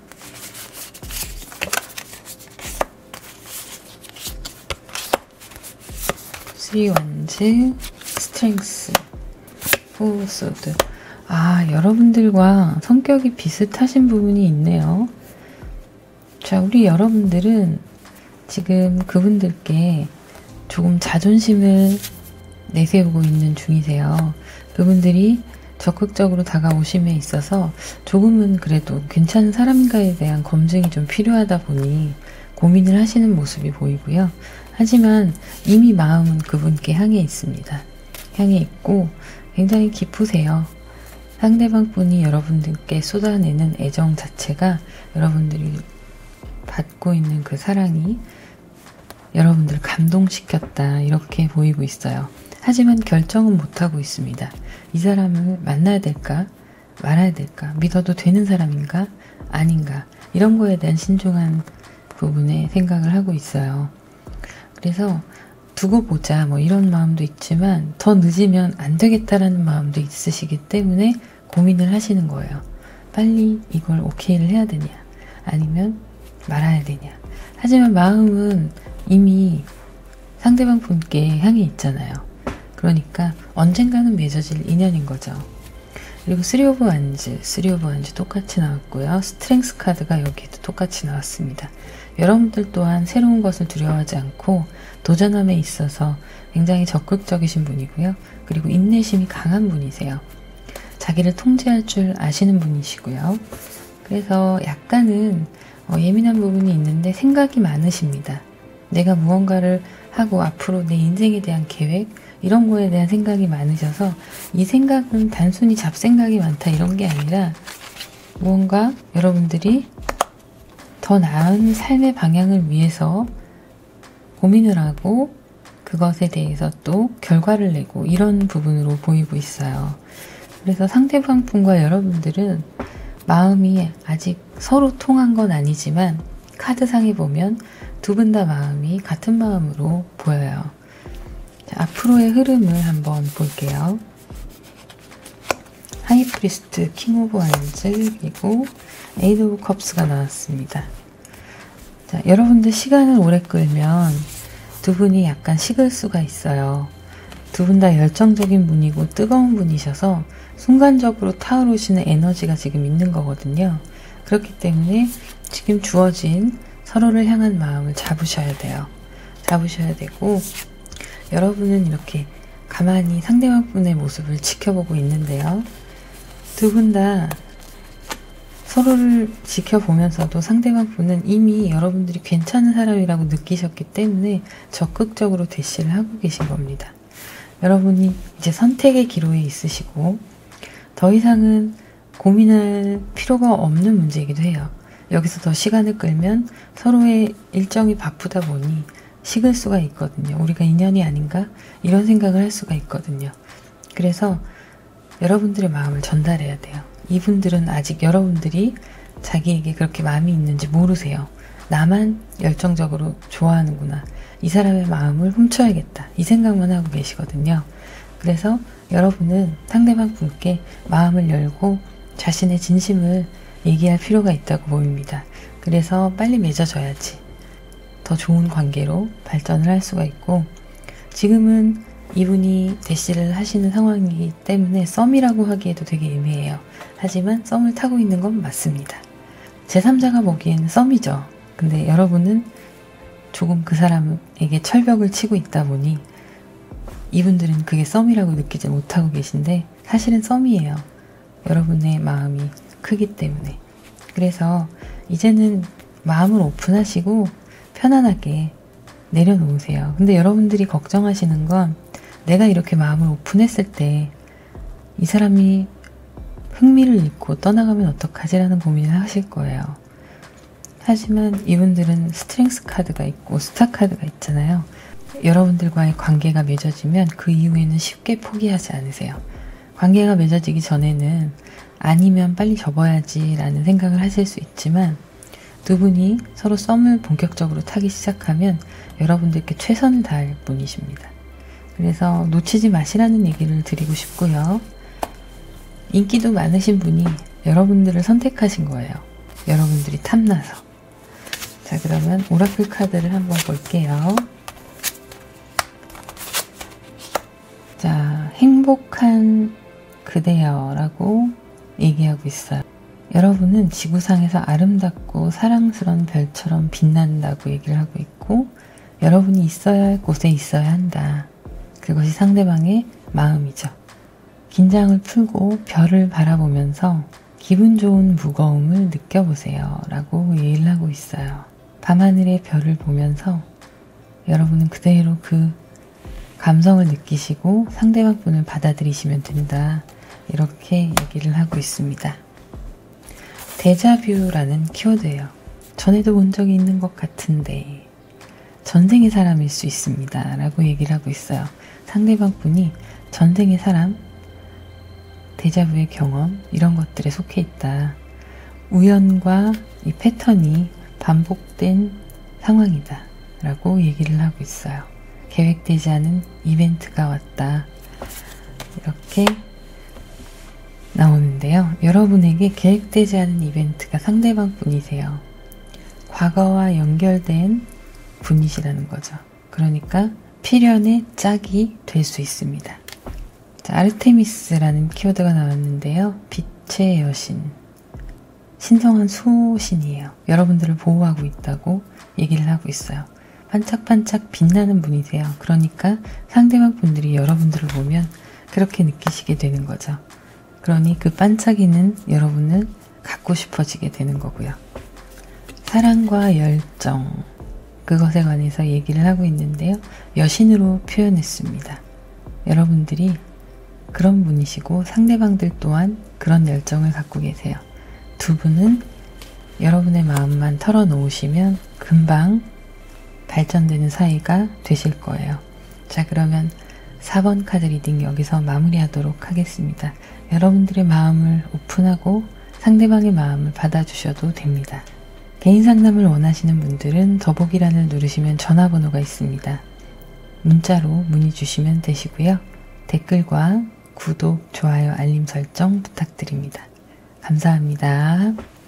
쓰리 완즈, 스트렝스, 포 소드. 여러분들과 성격이 비슷하신 부분이 있네요. 자, 우리 여러분들은 지금 그분들께 조금 자존심을 내세우고 있는 중이세요. 그분들이 적극적으로 다가오심에 있어서 조금은 그래도 괜찮은 사람인가에 대한 검증이 좀 필요하다 보니 고민을 하시는 모습이 보이고요. 하지만 이미 마음은 그분께 향해 있습니다. 향해 있고 굉장히 깊으세요. 상대방 분이 여러분들께 쏟아내는 애정 자체가 여러분들이 받고 있는 그 사랑이 여러분들을 감동시켰다 이렇게 보이고 있어요. 하지만 결정은 못하고 있습니다. 이 사람을 만나야 될까 말아야 될까, 믿어도 되는 사람인가 아닌가, 이런 거에 대한 신중한 부분에 생각을 하고 있어요. 그래서 두고 보자 뭐 이런 마음도 있지만 더 늦으면 안 되겠다라는 마음도 있으시기 때문에 고민을 하시는 거예요. 빨리 이걸 오케이를 해야 되냐 아니면 말아야 되냐. 하지만 마음은 이미 상대방 분께 향해 있잖아요. 그러니까 언젠가는 맺어질 인연인 거죠. 그리고 3 오브 완즈, 3 오브 완즈 똑같이 나왔고요. 스트렝스 카드가 여기도 똑같이 나왔습니다. 여러분들 또한 새로운 것을 두려워하지 않고 도전함에 있어서 굉장히 적극적이신 분이고요. 그리고 인내심이 강한 분이세요. 자기를 통제할 줄 아시는 분이시고요. 그래서 약간은 예민한 부분이 있는데 생각이 많으십니다. 내가 무언가를 하고 앞으로 내 인생에 대한 계획 이런 거에 대한 생각이 많으셔서 이 생각은 단순히 잡생각이 많다 이런 게 아니라 무언가 여러분들이 더 나은 삶의 방향을 위해서 고민을 하고 그것에 대해서 또 결과를 내고 이런 부분으로 보이고 있어요. 그래서 상대방 분과 여러분들은 마음이 아직 서로 통한 건 아니지만 카드상에 보면 두 분 다 마음이 같은 마음으로 보여요. 자, 앞으로의 흐름을 한번 볼게요. 하이프리스트, 킹 오브 와인즈, 그리고 에이드 오브 컵스가 나왔습니다. 자, 여러분들 시간을 오래 끌면 두 분이 약간 식을 수가 있어요. 두 분 다 열정적인 분이고 뜨거운 분이셔서 순간적으로 타오르시는 에너지가 지금 있는 거거든요. 그렇기 때문에 지금 주어진 서로를 향한 마음을 잡으셔야 돼요. 잡으셔야 되고 여러분은 이렇게 가만히 상대방 분의 모습을 지켜보고 있는데요. 두 분 다 서로를 지켜보면서도 상대방 분은 이미 여러분들이 괜찮은 사람이라고 느끼셨기 때문에 적극적으로 대시를 하고 계신 겁니다. 여러분이 이제 선택의 기로에 있으시고 더 이상은 고민할 필요가 없는 문제이기도 해요. 여기서 더 시간을 끌면 서로의 일정이 바쁘다 보니 식을 수가 있거든요. 우리가 인연이 아닌가? 이런 생각을 할 수가 있거든요. 그래서 여러분들의 마음을 전달해야 돼요. 이분들은 아직 여러분들이 자기에게 그렇게 마음이 있는지 모르세요. 나만 열정적으로 좋아하는구나. 이 사람의 마음을 훔쳐야겠다. 이 생각만 하고 계시거든요. 그래서 여러분은 상대방 분께 마음을 열고 자신의 진심을 얘기할 필요가 있다고 보입니다. 그래서 빨리 맺어져야지 더 좋은 관계로 발전을 할 수가 있고 지금은 이분이 대시를 하시는 상황이기 때문에 썸이라고 하기에도 되게 애매해요. 하지만 썸을 타고 있는 건 맞습니다. 제3자가 보기에는 썸이죠. 근데 여러분은 조금 그 사람에게 철벽을 치고 있다 보니 이분들은 그게 썸이라고 느끼지 못하고 계신데 사실은 썸이에요. 여러분의 마음이 크기 때문에. 그래서 이제는 마음을 오픈하시고 편안하게 내려놓으세요. 근데 여러분들이 걱정하시는 건 내가 이렇게 마음을 오픈했을 때 이 사람이 흥미를 잃고 떠나가면 어떡하지라는 고민을 하실 거예요. 하지만 이분들은 스트렝스 카드가 있고 스타 카드가 있잖아요. 여러분들과의 관계가 맺어지면 그 이후에는 쉽게 포기하지 않으세요. 관계가 맺어지기 전에는 아니면 빨리 접어야지 라는 생각을 하실 수 있지만 두 분이 서로 썸을 본격적으로 타기 시작하면 여러분들께 최선을 다할 분이십니다. 그래서 놓치지 마시라는 얘기를 드리고 싶고요. 인기도 많으신 분이 여러분들을 선택하신 거예요. 여러분들이 탐나서. 자, 그러면 오라클 카드를 한번 볼게요. 자, 행복한 그대여 라고 얘기하고 있어요. 여러분은 지구상에서 아름답고 사랑스러운 별처럼 빛난다고 얘기를 하고 있고 여러분이 있어야 할 곳에 있어야 한다. 그것이 상대방의 마음이죠. 긴장을 풀고 별을 바라보면서 기분 좋은 무거움을 느껴보세요 라고 얘기를 하고 있어요. 밤하늘의 별을 보면서 여러분은 그대로 그 감성을 느끼시고 상대방 분을 받아들이시면 된다. 이렇게 얘기를 하고 있습니다. 데자뷰라는 키워드예요. 전에도 본 적이 있는 것 같은데 전생의 사람일 수 있습니다. 라고 얘기를 하고 있어요. 상대방 분이 전생의 사람, 데자뷰의 경험 이런 것들에 속해 있다. 우연과 이 패턴이 반복된 상황이다. 라고 얘기를 하고 있어요. 계획되지 않은 이벤트가 왔다. 이렇게 나오는데요. 여러분에게 계획되지 않은 이벤트가 상대방 분이세요. 과거와 연결된 분이시라는 거죠. 그러니까 필연의 짝이 될 수 있습니다. 자, 아르테미스라는 키워드가 나왔는데요. 빛의 여신, 신성한 수호신이에요. 여러분들을 보호하고 있다고 얘기를 하고 있어요. 반짝반짝 빛나는 분이세요. 그러니까 상대방 분들이 여러분들을 보면 그렇게 느끼시게 되는 거죠. 그러니 그 반짝이는 여러분을 갖고 싶어지게 되는 거고요. 사랑과 열정, 그것에 관해서 얘기를 하고 있는데요. 여신으로 표현했습니다. 여러분들이 그런 분이시고 상대방들 또한 그런 열정을 갖고 계세요. 두 분은 여러분의 마음만 털어놓으시면 금방 발전되는 사이가 되실 거예요. 자, 그러면 4번 카드 리딩 여기서 마무리하도록 하겠습니다. 여러분들의 마음을 오픈하고 상대방의 마음을 받아주셔도 됩니다. 개인 상담을 원하시는 분들은 더보기란을 누르시면 전화번호가 있습니다. 문자로 문의 주시면 되시고요. 댓글과 구독, 좋아요, 알림 설정 부탁드립니다. 감사합니다.